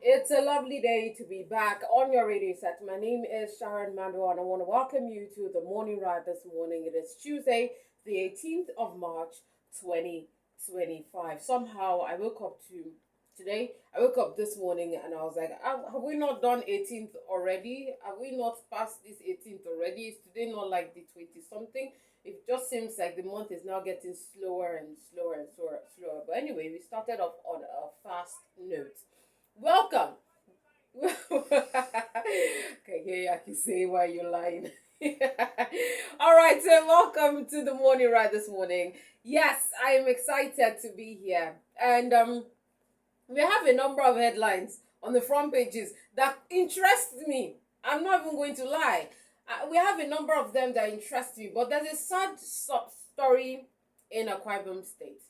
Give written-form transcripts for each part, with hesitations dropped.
It's a lovely day to be back on your radio set. My name is Sharon MANDOR, and I want to welcome you to the morning ride this morning. It is Tuesday, the 18th of March, 2025. Somehow I woke up to today. I woke up this morning and I was like, have we not done 18th already? Have we not passed this 18th already? Is today not like the 20 something? It just seems like the month is now getting slower and slower and slower. But anyway, we started off on a fast note. Welcome. Okay, here I can say why you're lying. All right, so welcome to the morning ride this morning. Yes, I am excited to be here, and we have a number of headlines on the front pages that interest me. I'm not even going to lie. We have a number of them that interest me, but there's a sad story in Akwa Ibom State,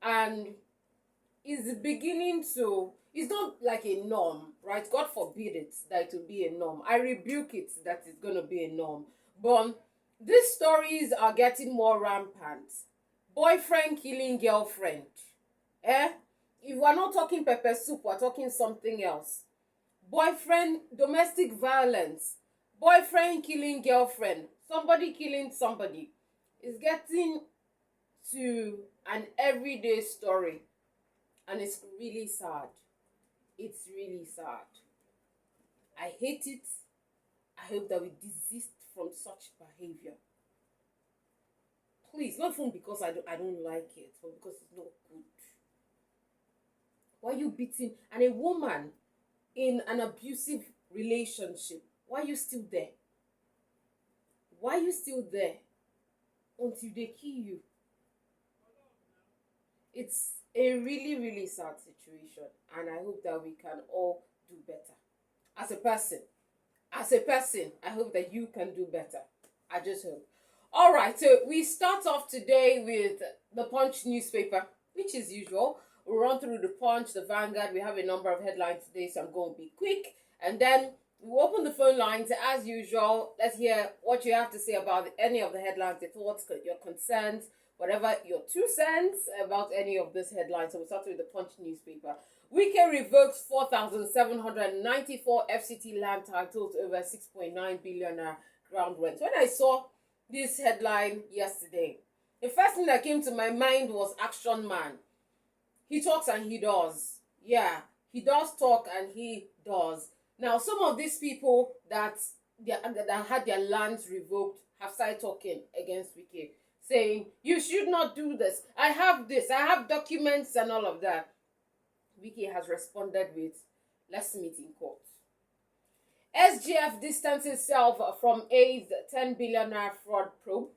and it's beginning to. It's not like a norm, right? God forbid it that it will be a norm. I rebuke it that it's going to be a norm. But these stories are getting more rampant. Boyfriend killing girlfriend. Eh? If we're not talking pepper soup, we're talking something else. Boyfriend, domestic violence. Boyfriend killing girlfriend. Somebody killing somebody. It's getting to an everyday story. And it's really sad. It's really sad. I hate it. I hope that we desist from such behavior. Please, not even because I don't like it, but because it's not good. Why are you beating and a woman in an abusive relationship? Why are you still there? Why are you still there until they kill you? It's a really, really sad situation, and I hope that we can all do better. As a person, I hope that you can do better. I just hope. All right, so we start off today with the Punch newspaper, which is usual. We'll run through the Punch, the Vanguard. We have a number of headlines today, so I'm going to be quick, and then we'll open the phone lines as usual. Let's hear what you have to say about any of the headlines, your thoughts, your concerns, whatever your 2 cents about any of this headlines. So we'll start with the Punch newspaper. Wike revokes 4,794 FCT land titles over 6.9 billion ground rent. When I saw this headline yesterday, the first thing that came to my mind was Action Man. He talks and he does. Yeah, he does talk and he does. Now, some of these people that had their lands revoked have started talking against Wike, saying, you should not do this. I have documents and all of that. Wike has responded with, let's meet in court. SGF distances itself from A's 10 billion fraud probe.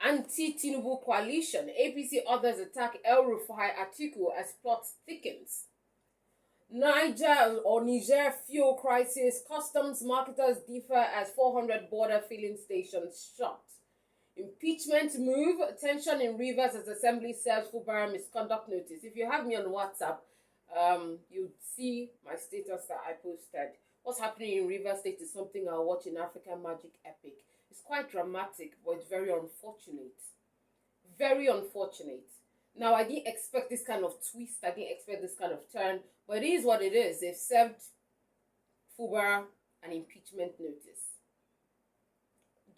Anti-Tinubu coalition. APC others attack El Rufai Atiku as plot thickens. Niger fuel crisis. Customs marketers differ as 400 border filling stations shut. Impeachment move, tension in Rivers as Assembly serves Fubara misconduct notice. If you have me on WhatsApp, you'd see my status that I posted. What's happening in Rivers State is something I'll watch in African Magic Epic. It's quite dramatic, but it's very unfortunate. Very unfortunate. Now, I didn't expect this kind of twist. I didn't expect this kind of turn, but it is what it is. They've served Fubara an impeachment notice.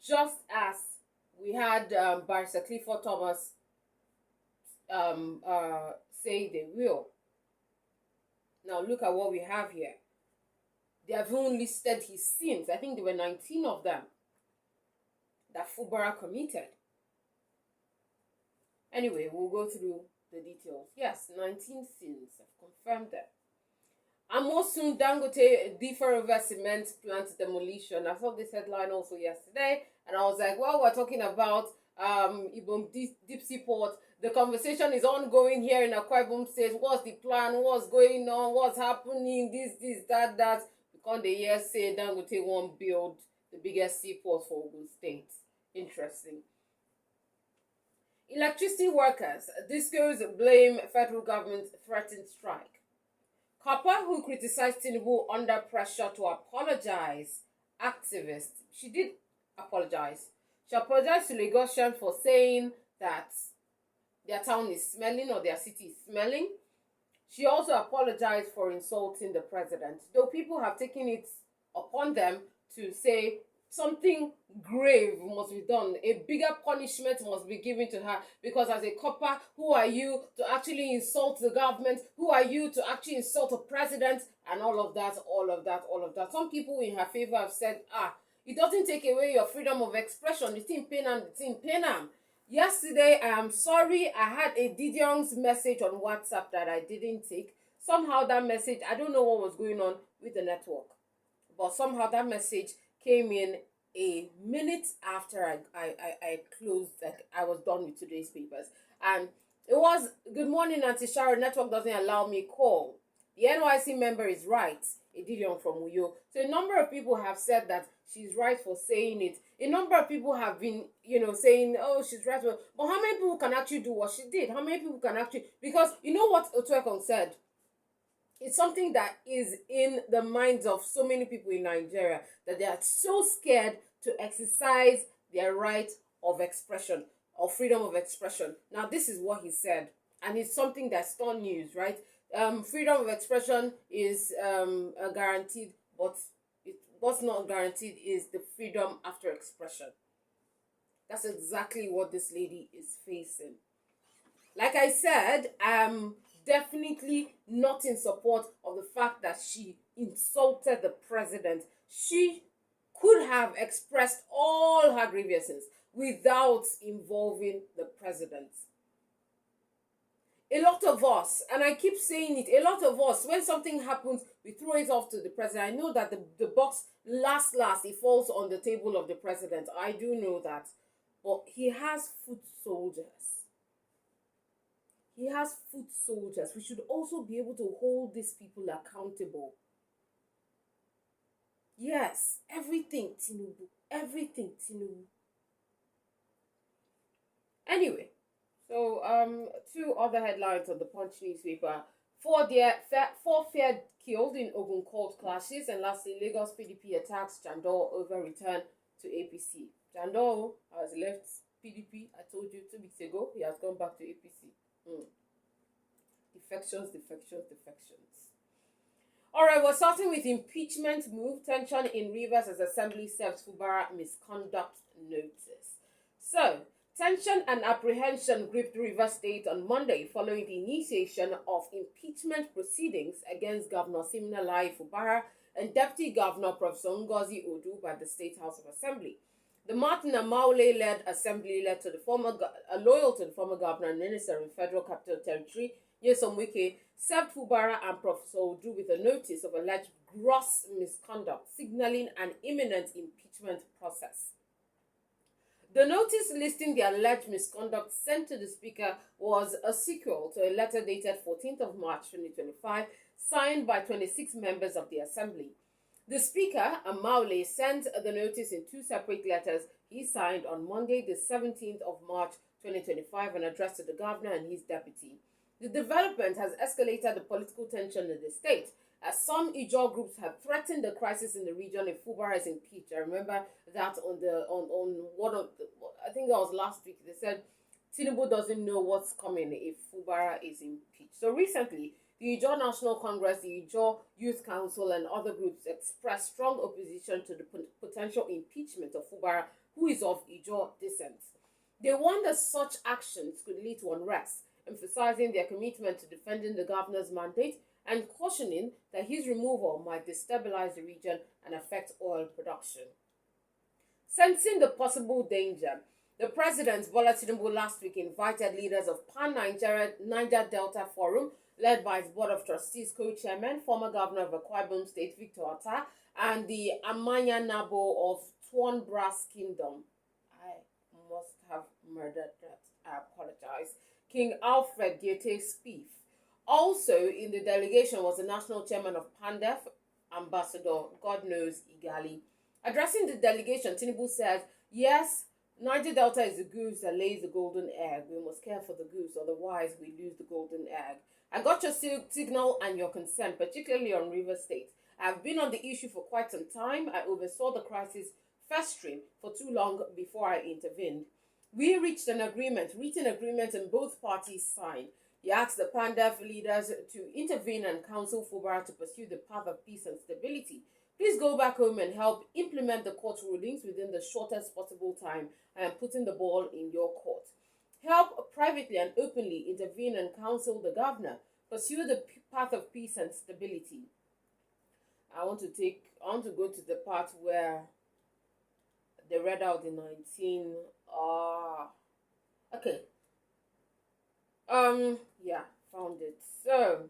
Just as we had Barrister Clifford Thomas say they will. Now look at what we have here. They have even listed his sins. I think there were 19 of them that Fubara committed. Anyway, we'll go through the details. Yes, 19 sins. I've confirmed that. Amosun Dangote differ over cement plant demolition. I saw this headline also yesterday, and I was like, well, we're talking about Ibom Deep Sea Port. The conversation is ongoing here in Akwa Ibom State. What's the plan? What's going on? What's happening? This, that. Because the year say Dangote won't build the biggest seaport for Ogun State. Interesting. Electricity workers. Discos blame federal government threatened strike. Copper, who criticized Tinubu under pressure to apologize, activist. She did apologize. She apologized to Lagosian for saying that their town is smelling or their city is smelling. She also apologized for insulting the president, though people have taken it upon them to say something grave must be done. A bigger punishment must be given to her because, as a copper, who are you to actually insult the government? Who are you to actually insult a president? And all of that, all of that, all of that. Some people in her favor have said, it doesn't take away your freedom of expression. It's in Penam, it's in Penam. Yesterday, I am sorry, I had a Didiong's message on WhatsApp that I didn't take. Somehow that message, I don't know what was going on with the network, but somehow that message came in a minute after I closed, like I was done with today's papers. And it was, "Good morning, Auntie Sharon, network doesn't allow me call. The NYC member is right." A Didion from Uyo. So a number of people have said that she's right for saying it. A number of people have been, saying, "Oh, she's right." But how many people can actually do what she did? How many people can actually, because you know what Otuekon said? It's something that is in the minds of so many people in Nigeria, that they are so scared to exercise their right of expression or freedom of expression. Now, this is what he said, and it's something that's not news, right? Freedom of expression is guaranteed, but what's not guaranteed is the freedom after expression. That's exactly what this lady is facing. Like I said, definitely not in support of the fact that she insulted the president. She could have expressed all her grievances without involving the president. A lot of us, and I keep saying it, a lot of us, when something happens, we throw it off to the president. I know that the box last, it falls on the table of the president. I do know that. But he has foot soldiers. He has foot soldiers. We should also be able to hold these people accountable. Yes, everything Tinubu. Everything Tinubu. Anyway, so two other headlines on the Punch newspaper. Four feared killed in Ogun court clashes, and lastly, Lagos PDP attacks Jandor over return to APC. Jandor has left PDP. I told you 2 weeks ago. He has gone back to APC. Defections. All right, we're starting with impeachment move. Tension in Rivers as Assembly serves Fubara misconduct notice. So, tension and apprehension gripped Rivers State on Monday following the initiation of impeachment proceedings against Governor Siminalayi Fubara and Deputy Governor Professor Ngozi Odu by the State House of Assembly. The Martin Amaule-led assembly loyal to the former governor and minister in Federal Capital Territory, Nyesom Wike, served Fubara and Professor Odu with a notice of alleged gross misconduct, signaling an imminent impeachment process. The notice listing the alleged misconduct sent to the Speaker was a sequel to a letter dated 14th of March 2025, signed by 26 members of the Assembly. The Speaker, Amaule, sent the notice in 2 separate letters he signed on Monday, the 17th of March 2025, and addressed to the governor and his deputy. The development has escalated the political tension in the state, as some Ijaw groups have threatened the crisis in the region if Fubara is impeached. I remember that on one of the, I think that was last week, they said Tinubu doesn't know what's coming if Fubara is impeached. So recently, the Ijaw National Congress, the Ijaw Youth Council, and other groups expressed strong opposition to the potential impeachment of Fubara, who is of Ijaw descent. They warned that such actions could lead to unrest, emphasizing their commitment to defending the governor's mandate and cautioning that his removal might destabilize the region and affect oil production. Sensing the possible danger, the President, Bola Tinubu, last week invited leaders of Niger Delta Forum, led by its Board of Trustees co-chairman, former governor of Akwa Ibom State, Victor Otta, and the Amanya Nabo of Tuan Brass Kingdom. I must have murdered that. I apologize. King Alfred Diete Spieth. Also in the delegation was the national chairman of PANDEF, Ambassador God knows Igali. Addressing the delegation, Tinubu said, yes, Niger Delta is the goose that lays the golden egg. We must care for the goose, otherwise we lose the golden egg. I got your signal and your consent, particularly on Rivers State. I've been on the issue for quite some time. I oversaw the crisis festering for too long before I intervened. We reached an agreement, written agreement, and both parties signed. He asked the PANDAF leaders to intervene and counsel Fubara to pursue the path of peace and stability. Please go back home and help implement the court rulings within the shortest possible time. I am putting the ball in your court. Help privately and openly intervene and counsel the governor. Pursue the path of peace and stability. I want to go to the part where they read out the 19. Okay. Yeah, found it. So,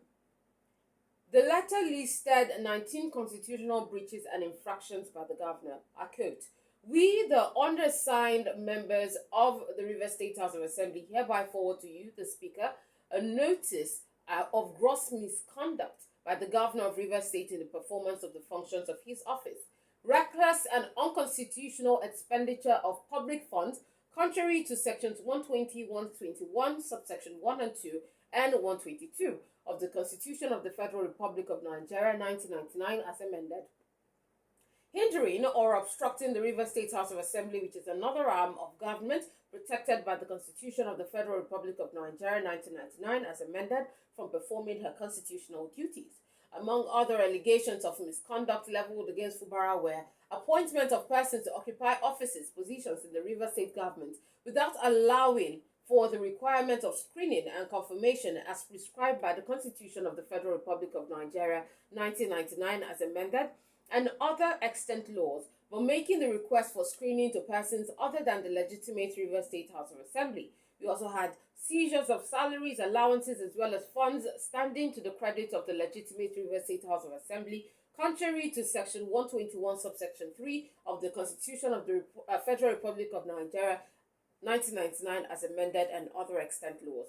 the letter listed 19 constitutional breaches and infractions by the governor. I quote, "We, the undersigned members of the Rivers State House of Assembly, hereby forward to you, the Speaker, a notice of gross misconduct by the governor of Rivers State in the performance of the functions of his office. Reckless and unconstitutional expenditure of public funds contrary to sections 120, 121, subsection 1 and 2, and 122 of the Constitution of the Federal Republic of Nigeria, 1999, as amended. Hindering or obstructing the Rivers State House of Assembly, which is another arm of government protected by the Constitution of the Federal Republic of Nigeria, 1999, as amended, from performing her constitutional duties. Among other allegations of misconduct leveled against Fubara were appointment of persons to occupy offices, positions in the Rivers State government without allowing for the requirement of screening and confirmation as prescribed by the Constitution of the Federal Republic of Nigeria, 1999, as amended, and other extant laws, but making the request for screening to persons other than the legitimate Rivers State House of Assembly. We also had seizures of salaries, allowances, as well as funds standing to the credit of the legitimate Rivers State House of Assembly, contrary to Section 121, subsection 3 of the Constitution of the Federal Republic of Nigeria, 1999, as amended, and other extant laws.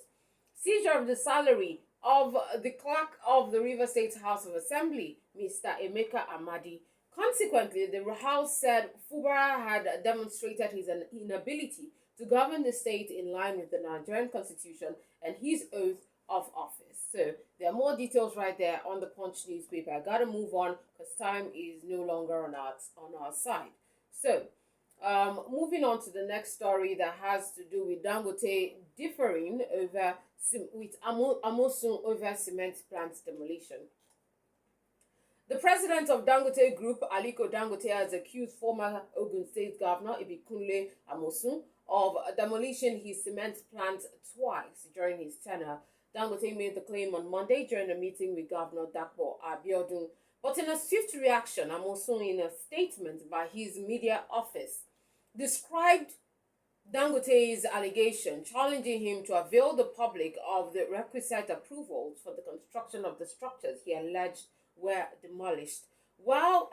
Seizure of the salary of the clerk of the Rivers State House of Assembly, Mr. Emeka Amadi. Consequently, the House said Fubara had demonstrated his inability to govern the state in line with the Nigerian Constitution and his oath of office. So there are more details right there on the Punch newspaper. I gotta move on because time is no longer on our side. So moving on to the next story that has to do with Dangote differing over with Amosun over cement plant demolition. The president of Dangote Group, Aliko Dangote, has accused former Ogun State Governor Ibikunle Amosun of demolishing his cement plant twice during his tenure. Dangote made the claim on Monday during a meeting with Governor Dapo Abiodun. But in a swift reaction, Amosun, in a statement by his media office, described Dangote's allegation, challenging him to avail the public of the requisite approvals for the construction of the structures he alleged were demolished. While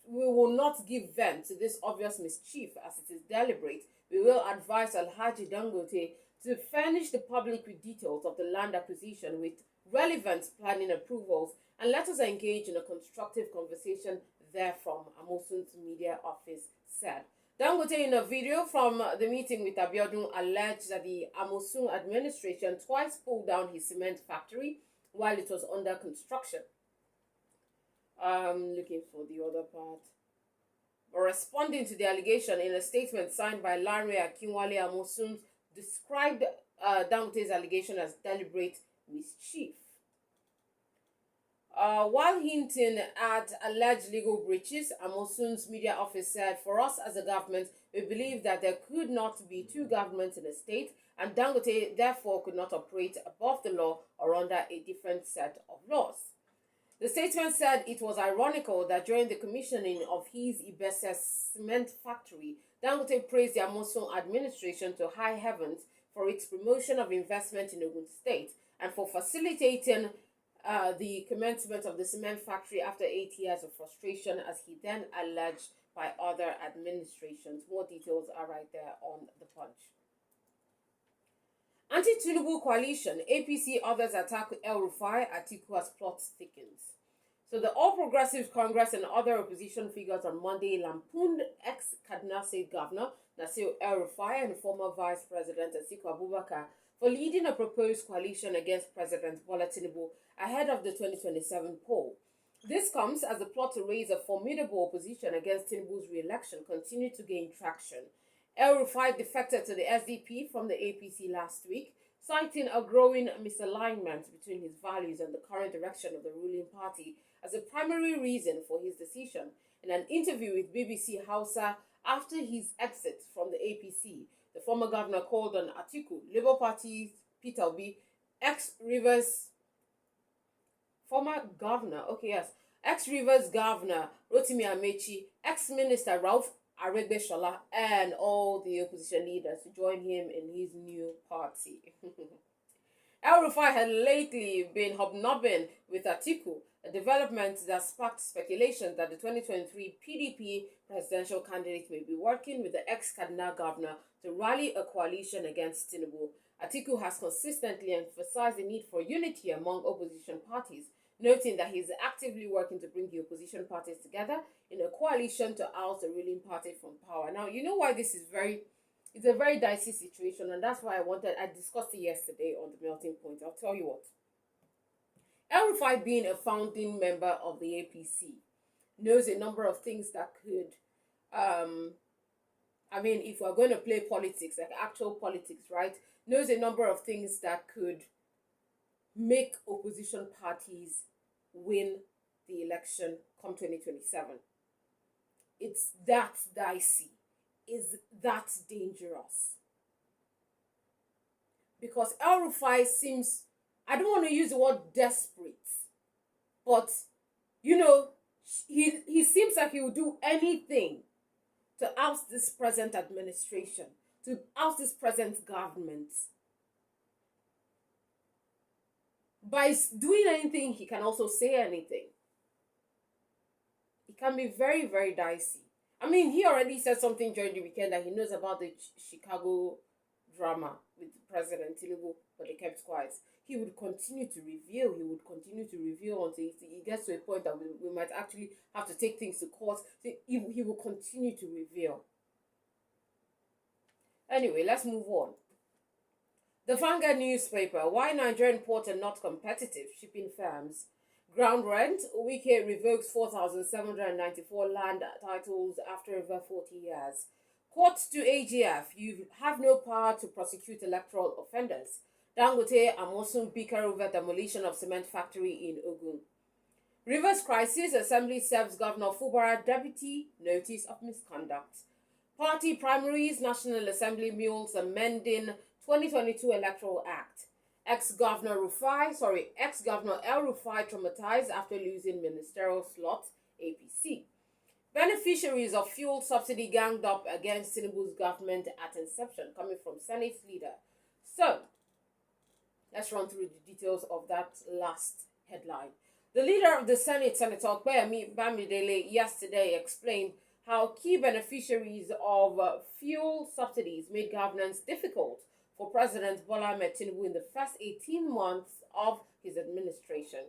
we will not give vent to this obvious mischief as it is deliberate, we will advise Alhaji Dangote to furnish the public with details of the land acquisition with relevant planning approvals and let us engage in a constructive conversation therefrom, Amosun's media office said. Dangote, in a video from the meeting with Abiodun, alleged that the Amosun administration twice pulled down his cement factory while it was under construction. Looking for the other part. But responding to the allegation in a statement signed by Lanre Akinwale, Amosun described Dangote's allegation as deliberate mischief. While hinting at alleged legal breaches, Amosun's media office said, "For us as a government, we believe that there could not be two governments in a state, and Dangote therefore could not operate above the law or under a different set of laws." The statement said it was ironical that during the commissioning of his Ibese cement factory, Dangote praised the Amosun administration to high heavens for its promotion of investment in Ogun State and for facilitating the commencement of the cement factory after 8 years of frustration, as he then alleged, by other administrations. More details are right there on the Punch. Anti-Tinubu coalition, APC, others attack El-Rufai, Atiku as plot thickens. So the All Progressives Congress and other opposition figures on Monday lampooned ex-Kaduna State Governor Nasir El-Rufai and former Vice President Atiku Abubakar for leading a proposed coalition against President Bola Tinubu ahead of the 2027 poll. This comes as the plot to raise a formidable opposition against Tinubu's re-election continued to gain traction. El-Rufai defected to the SDP from the APC last week, citing a growing misalignment between his values and the current direction of the ruling party as a primary reason for his decision. In an interview with BBC Hausa after his exit from the APC, the former governor called on Atiku, Labour Party's Peter Obi, ex-Rivers former governor, okay, yes, ex-Rivers governor Rotimi Amechi, ex-minister Ralph Aregbesola, and all the opposition leaders to join him in his new party. El-Rufai had lately been hobnobbing with Atiku, a development that sparked speculation that the 2023 PDP presidential candidate may be working with the ex-Kaduna governor to rally a coalition against Tinubu. Atiku has consistently emphasized the need for unity among opposition parties, noting that he is actively working to bring the opposition parties together in a coalition to oust the ruling party from power. Now, you know why this is it's a very dicey situation, and that's why I discussed it yesterday on the melting point. I'll tell you what. El-Rufai, being a founding member of the APC, knows a number of things that could, if we're going to play politics, like actual politics, right, knows a number of things that could make opposition parties win the election come 2027. It's that dicey. Is that dangerous? Because El-Rufai seems, I don't want to use the word desperate, but, he seems like he will do anything to oust this present administration, to oust this present government. By doing anything, he can also say anything. It can be very, very dicey. He already said something during the weekend that he knows about the Chicago drama with President Tinubu, but they kept quiet. He would continue to reveal. Until he gets to a point that we might actually have to take things to court. He will continue to reveal. Anyway, let's move on. The Vanguard newspaper, why Nigerian ports are not competitive, shipping firms. Ground rent, Wike revokes 4,794 land titles after over 40 years. Court to AGF, you have no power to prosecute electoral offenders. Dangote Amosun bicker over demolition of cement factory in Ogun. Rivers crisis, Assembly serves Governor Fubara deputy notice of misconduct. Party primaries, National Assembly mules amending 2022 Electoral Act. Ex-Governor El-Rufai traumatized after losing ministerial slot, APC. Beneficiaries of fuel subsidy ganged up against Tinubu's government at inception, coming from Senate leader. So, let's run through the details of that last headline. The leader of the Senate, Senator Okpeyemi Bamidele, yesterday explained how key beneficiaries of fuel subsidies made governance difficult for President Bola Ahmed Tinubu in the first 18 months of his administration.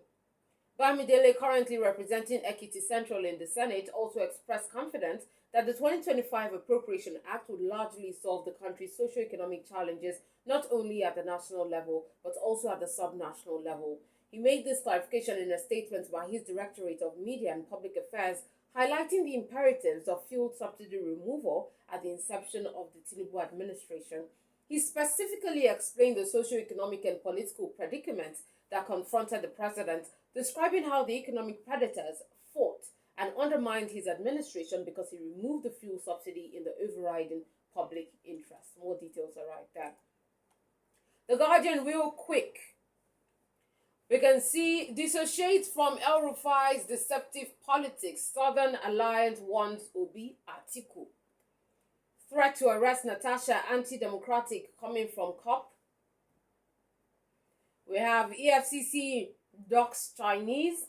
Bamidele, currently representing Ekiti Central in the Senate, also expressed confidence that the 2025 Appropriation Act would largely solve the country's socio-economic challenges, not only at the national level, but also at the sub-national level. He made this clarification in a statement by his Directorate of Media and Public Affairs, highlighting the imperatives of fuel subsidy removal at the inception of the Tinubu administration. He specifically explained the socio-economic and political predicaments that confronted the president, describing how the economic predators fought and undermined his administration because he removed the fuel subsidy in the overriding public interest. More details are right there. The Guardian, real quick. We can see dissociate from El-Rufai's deceptive politics. Southern Alliance wants Obi Atiku. Threat to arrest Natasha, anti-democratic, coming from COP. We have EFCC docks Chinese.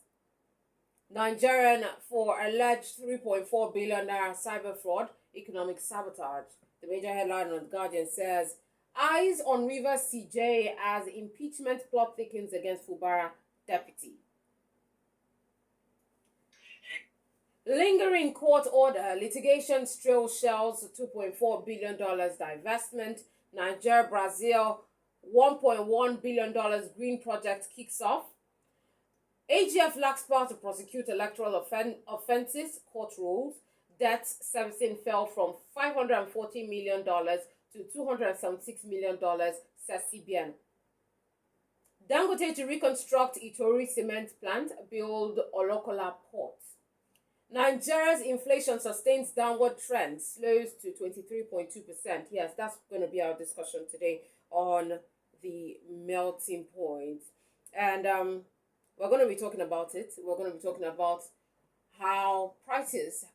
Nigerian for alleged 3.4 billion naira cyber fraud, economic sabotage. The major headline on The Guardian says, eyes on Rivers CJ as impeachment plot thickens against Fubara deputy. Lingering court order, litigation still shells $2.4 billion divestment. Niger, Brazil, $1.1 billion green project kicks off. AGF lacks power to prosecute electoral offenses, court rules. Debt servicing fell from $540 million to $276 million, says CBN. Dangote to reconstruct Itori cement plant, build Olokola port. Nigeria's inflation sustains downward trend, slows to 23.2%. Yes, that's going to be our discussion today on the melting point. And we're going to be talking about it. We're going to be talking about how prices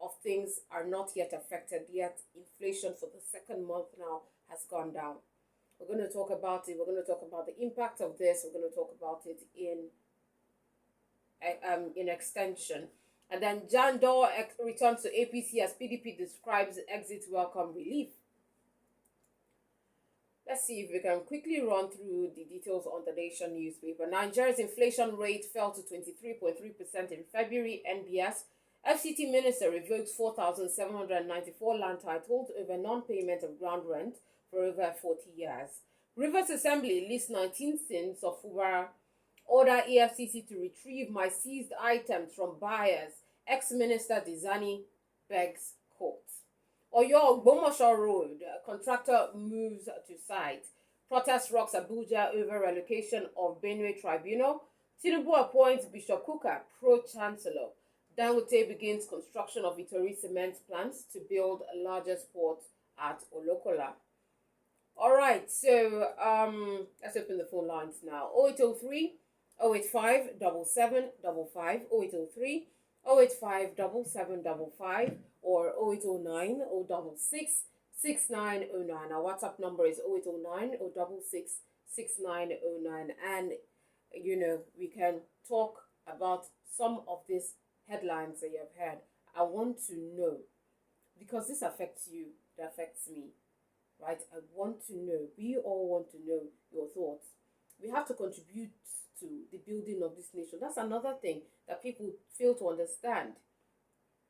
of things are not yet affected, yet inflation for the second month now has gone down. We're going to talk about it. We're going to talk about the impact of this. We're going to talk about it in extension. And then MANDOR returns to APC as PDP describes exit welcome relief. Let's see if we can quickly run through the details on the Nation newspaper. Nigeria's inflation rate fell to 23.3% in February. NBS. FCT minister revokes 4,794 land titles over non-payment of ground rent for over 40 years. Rivers Assembly lists 19 sins of Fubara. Order EFCC to retrieve my seized items from buyers. Ex-Minister Dizani begs court. Oyo Ogbomosho Road, contractor moves to site. Protest rocks Abuja over relocation of Benue Tribunal. Tinubu appoints Bishop Kuka, pro-chancellor. Dangote begins construction of Itori cement plants to build a largest port at Olokola. All right, so let's open the phone lines now. 0803 085 7755, 0803 085 7755, or 0809 066 6909. Our WhatsApp number is 0809 066 6909. And we can talk about some of these headlines that you have heard. I want to know, because this affects you, it affects me, right? I want to know, we all want to know your thoughts. We have to contribute to the building of this nation. That's another thing that people fail to understand.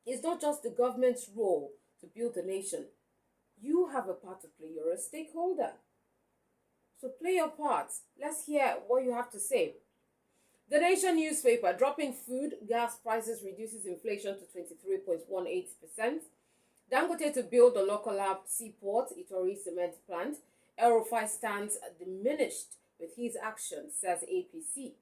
It's not just the government's role to build the nation. You have a part to play. You're a stakeholder. So play your part. Let's hear what you have to say. The Nation newspaper, dropping food, gas prices reduces inflation to 23.18%. Dangote to build a local lab seaport, Itori cement plant. El-Rufai stands diminished with his action, says APC.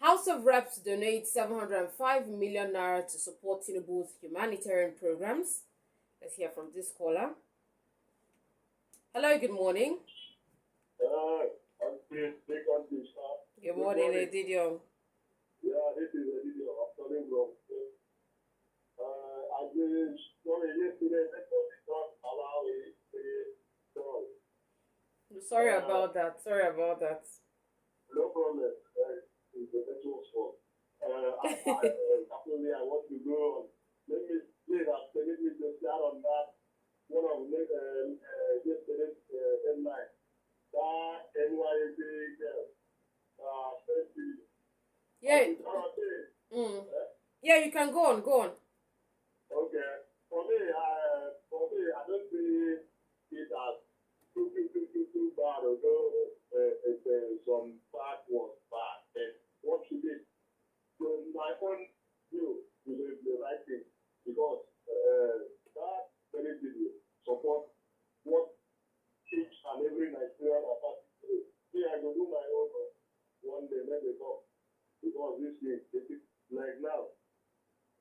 House of Reps donate 705 million naira to support Tinubu's humanitarian programs. Let's hear from this caller. Hello, good morning. Good morning, Edidio. Yeah, this is Edidio. I'm calling from. I just yesterday not allow it to Sorry about that. No problem. It's the network's fault. Definitely, I want to go on. Let me say that. Let me just start on that. One of yesterday's headline. That NYC girl. Yeah. Yeah, you can go on. Okay. For me, I don't see it as too bad, although some bad was bad. And what she did, from my own view, is the right thing. Because that very video support what each and every Nigerian are starting to do. See, I will do my own one day, let me go. Because this thing, like now,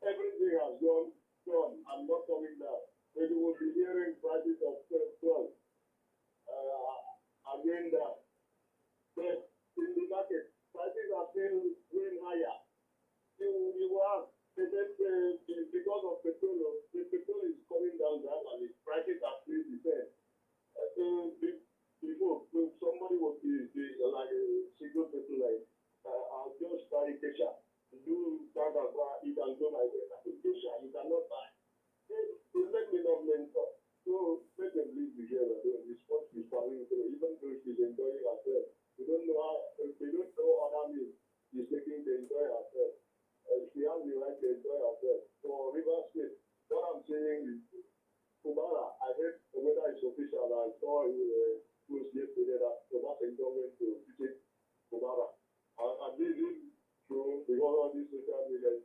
everything has gone. I'm not coming down. But you will be hearing prices of 12. Again down. But in the market, prices are still going higher. You have, because of petrol, the petrol is coming down gradually. Prices are still the same. Before, somebody would be like a single petrol line. I'll just buy Kesha. Do that and you can go my way. Kesha, you cannot buy. They let me not mentor. So let them leave the girl alone. This sport is coming through, even though she's enjoying herself. They don't know other means she's taking to enjoy herself. She has the right to enjoy herself. For River State, what I'm saying is, Kubara, I heard whether it's official, I saw it was yesterday that Obasanjo went to visit Kubara. And this is true because all these social media.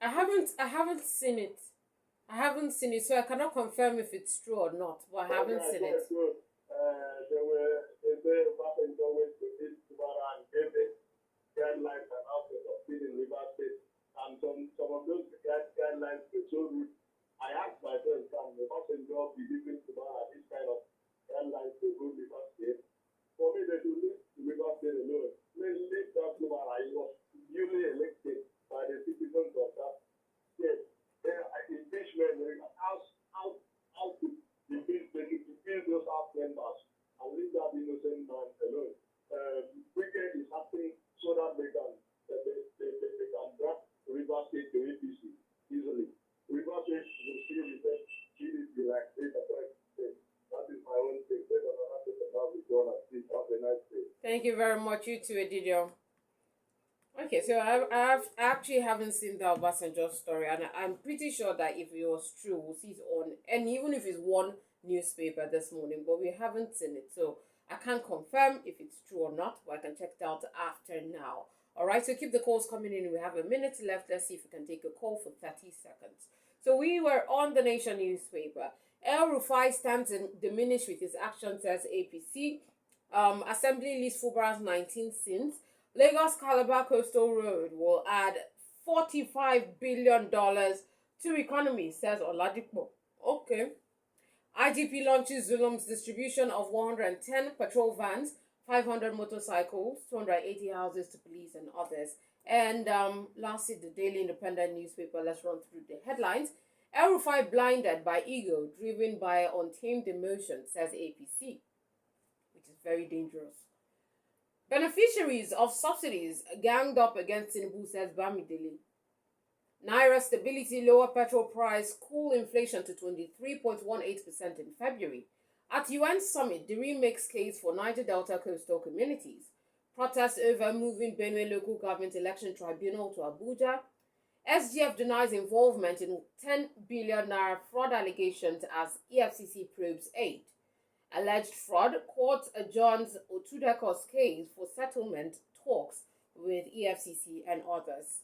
I haven't seen it. So I cannot confirm if it's true or not, but I haven't seen it. They say Obasanjo went to visit Kubara Thank you very much. You too, Edidio. Okay, so I actually haven't seen the Obasanjo story, and I'm pretty sure that if it was true, we'll see it on, and even if it's one newspaper this morning, but we haven't seen it, so I can't confirm if it's true or not, but I can check it out after now. All right, so keep the calls coming in. We have a minute left. Let's see if we can take a call for 30 seconds. So we were on the Nation newspaper. El Rufai stands diminished with his actions, says APC. Assembly lists Fubara's 19 sins. Lagos Calabar Coastal Road will add $45 billion to economy, says Oladipo. Okay. IGP launches Zulum's distribution of 110 patrol vans, 500 motorcycles, 280 houses to police and others. And lastly, the Daily Independent newspaper. Let's run through the headlines. El Rufai blinded by ego, driven by untamed emotion, says APC, which is very dangerous. Beneficiaries of subsidies ganged up against Tinubu, says Bamidele. Naira stability, lower petrol price, cool inflation to 23.18% in February. At UN summit, Diri makes case for Niger Delta coastal communities. Protest over moving Benue local government election tribunal to Abuja. SGF denies involvement in 10 billion naira fraud allegations as EFCC probes aid. Alleged fraud, court adjourns Otudeko's case for settlement talks with EFCC and others.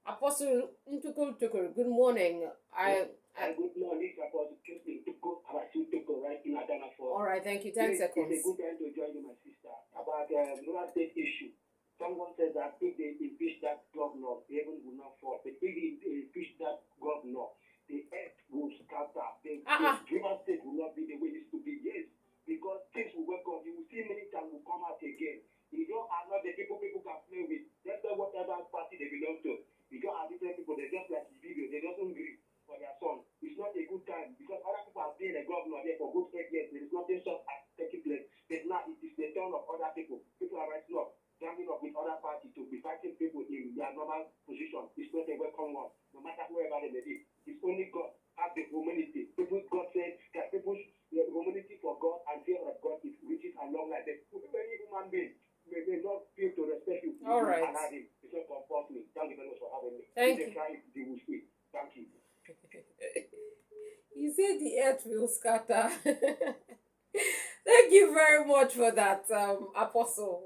Apostle Ntukul Tukur, good morning. Good morning, Apostle Tukur, right in Adana for. All right, thank you. 10 seconds. It's a good time to join you, my sister. About the North State issue. Someone says that if they impeach that governor, the heaven will not fall. But if they impeach that governor, the earth will scatter. The River State will not be the way it used to be. Yes, because things will work out. You will see many times will come out again. You don't are not the people can play with. That's whatever party they belong to. You don't have different people. They're just like the video. They don't agree for their son. It's not a good time because other people have been a governor there for good 8 years. There is nothing such as taking place. But now it is the turn of other people. People are rising up, standing up with other parties to be fighting people in their normal position. It's not a welcome one. No matter whoever they may be. It's only God have the humanity. People, God said that people's humanity for God and fear of God is reaches along like that. Any human being may not feel to respect you. All right. It's not compulsory. Thank you very much for having me. Thank you. They will speak. Thank you. You said the earth will scatter. Thank you very much for that, Apostle.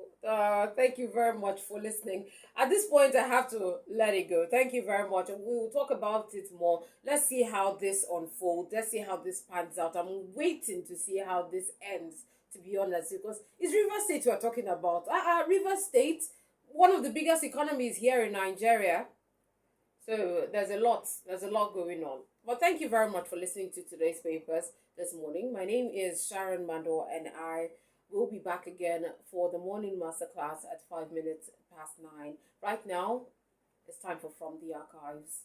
Thank you very much for listening. At this point, I have to let it go. Thank you very much. We will talk about it more. Let's see how this unfolds. Let's see how this pans out. I'm waiting to see how this ends, to be honest, because it's River State we're talking about. River State, one of the biggest economies here in Nigeria. So there's a lot going on. But thank you very much for listening to today's papers this morning. My name is Sharon Mandor, and I will be back again for the morning masterclass at 5 minutes past 9. Right now, it's time for From the Archives.